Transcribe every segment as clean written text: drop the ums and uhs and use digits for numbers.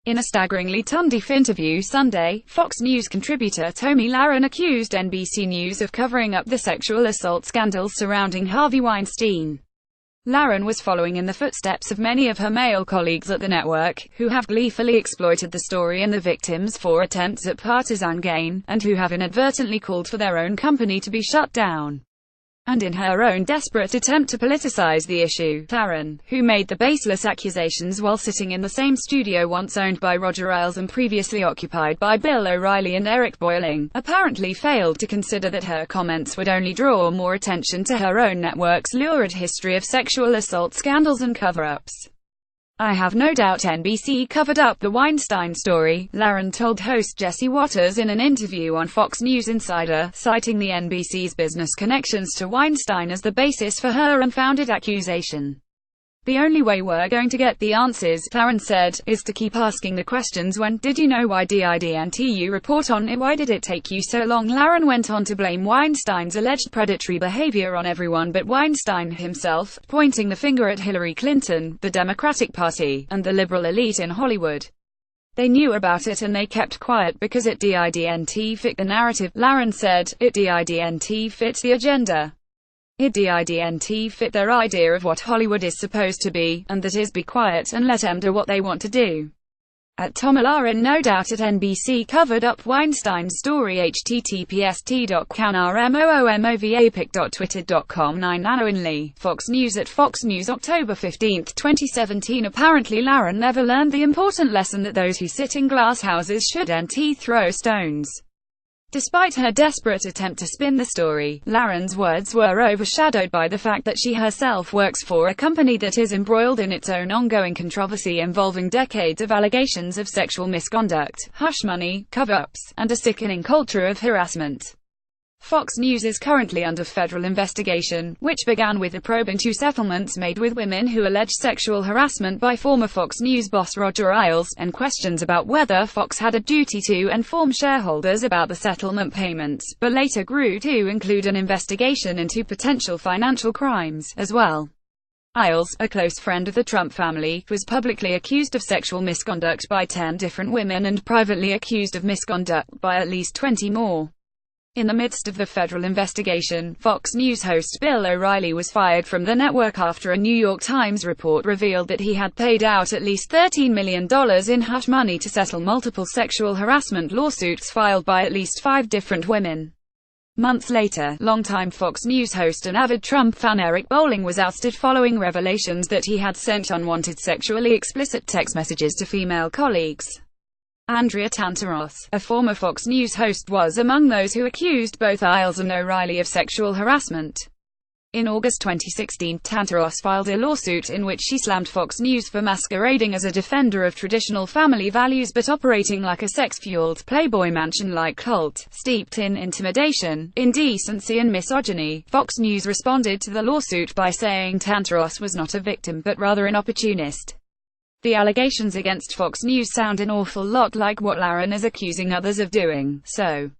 In a staggeringly tone-deaf interview Sunday, Fox News contributor Tomi Lahren accused NBC News of covering up the sexual assault scandals surrounding Harvey Weinstein. Lahren was following in the footsteps of many of her male colleagues at the network, who have gleefully exploited the story and the victims for attempts at partisan gain, and who have inadvertently called for their own company to be shut down. And in her own desperate attempt to politicize the issue, Lahren, who made the baseless accusations while sitting in the same studio once owned by Roger Ailes and previously occupied by Bill O'Reilly and Eric Boiling, apparently failed to consider that her comments would only draw more attention to her own network's lurid history of sexual assault scandals and cover-ups. "I have no doubt NBC covered up the Weinstein story," Lahren told host Jesse Watters in an interview on Fox News Insider, citing the NBC's business connections to Weinstein as the basis for her unfounded accusation. "The only way we're going to get the answers," Lahren said, "is to keep asking the questions. When did you know? Why didn't you report on it? Why did it take you so long?" Lahren went on to blame Weinstein's alleged predatory behavior on everyone but Weinstein himself, pointing the finger at Hillary Clinton, the Democratic Party, and the liberal elite in Hollywood. "They knew about it and they kept quiet because it didn't fit the narrative," Lahren said. "It didn't fit the agenda. It didn't fit their idea of what Hollywood is supposed to be, and that is be quiet and let them do what they want to do." At Tomi Lahren, no doubt at NBC covered up Weinstein's story. https://canrmoomovapic.twitter.com 9 Only. Fox News at Fox News October 15, 2017. Apparently Lahren never learned the important lesson that those who sit in glass houses shouldn't throw stones. Despite her desperate attempt to spin the story, Lahren's words were overshadowed by the fact that she herself works for a company that is embroiled in its own ongoing controversy involving decades of allegations of sexual misconduct, hush money, cover-ups, and a sickening culture of harassment. Fox News is currently under federal investigation, which began with a probe into settlements made with women who allege sexual harassment by former Fox News boss Roger Ailes, and questions about whether Fox had a duty to inform shareholders about the settlement payments, but later grew to include an investigation into potential financial crimes, as well. Ailes, a close friend of the Trump family, was publicly accused of sexual misconduct by 10 different women and privately accused of misconduct by at least 20 more. In the midst of the federal investigation, Fox News host Bill O'Reilly was fired from the network after a New York Times report revealed that he had paid out at least $13 million in hush money to settle multiple sexual harassment lawsuits filed by at least 5 different women. Months later, longtime Fox News host and avid Trump fan Eric Boiling was ousted following revelations that he had sent unwanted sexually explicit text messages to female colleagues. Andrea Tantaros, a former Fox News host, was among those who accused both Ailes and O'Reilly of sexual harassment. In August 2016, Tantaros filed a lawsuit in which she slammed Fox News for masquerading as a defender of traditional family values but operating like a sex-fueled, Playboy Mansion-like cult, steeped in intimidation, indecency and misogyny. Fox News responded to the lawsuit by saying Tantaros was not a victim but rather an opportunist. The allegations against Fox News sound an awful lot like what Lahren is accusing others of doing, so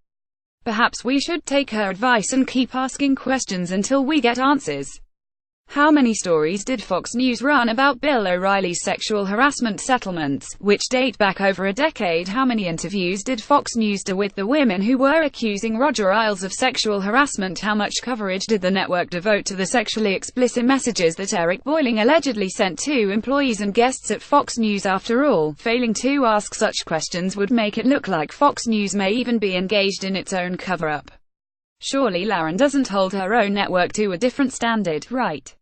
perhaps we should take her advice and keep asking questions until we get answers. How many stories did Fox News run about Bill O'Reilly's sexual harassment settlements, which date back over a decade? How many interviews did Fox News do with the women who were accusing Roger Ailes of sexual harassment? How much coverage did the network devote to the sexually explicit messages that Eric Boiling allegedly sent to employees and guests at Fox News? After all, failing to ask such questions would make it look like Fox News may even be engaged in its own cover-up. Surely Lahren doesn't hold her own network to a different standard, right?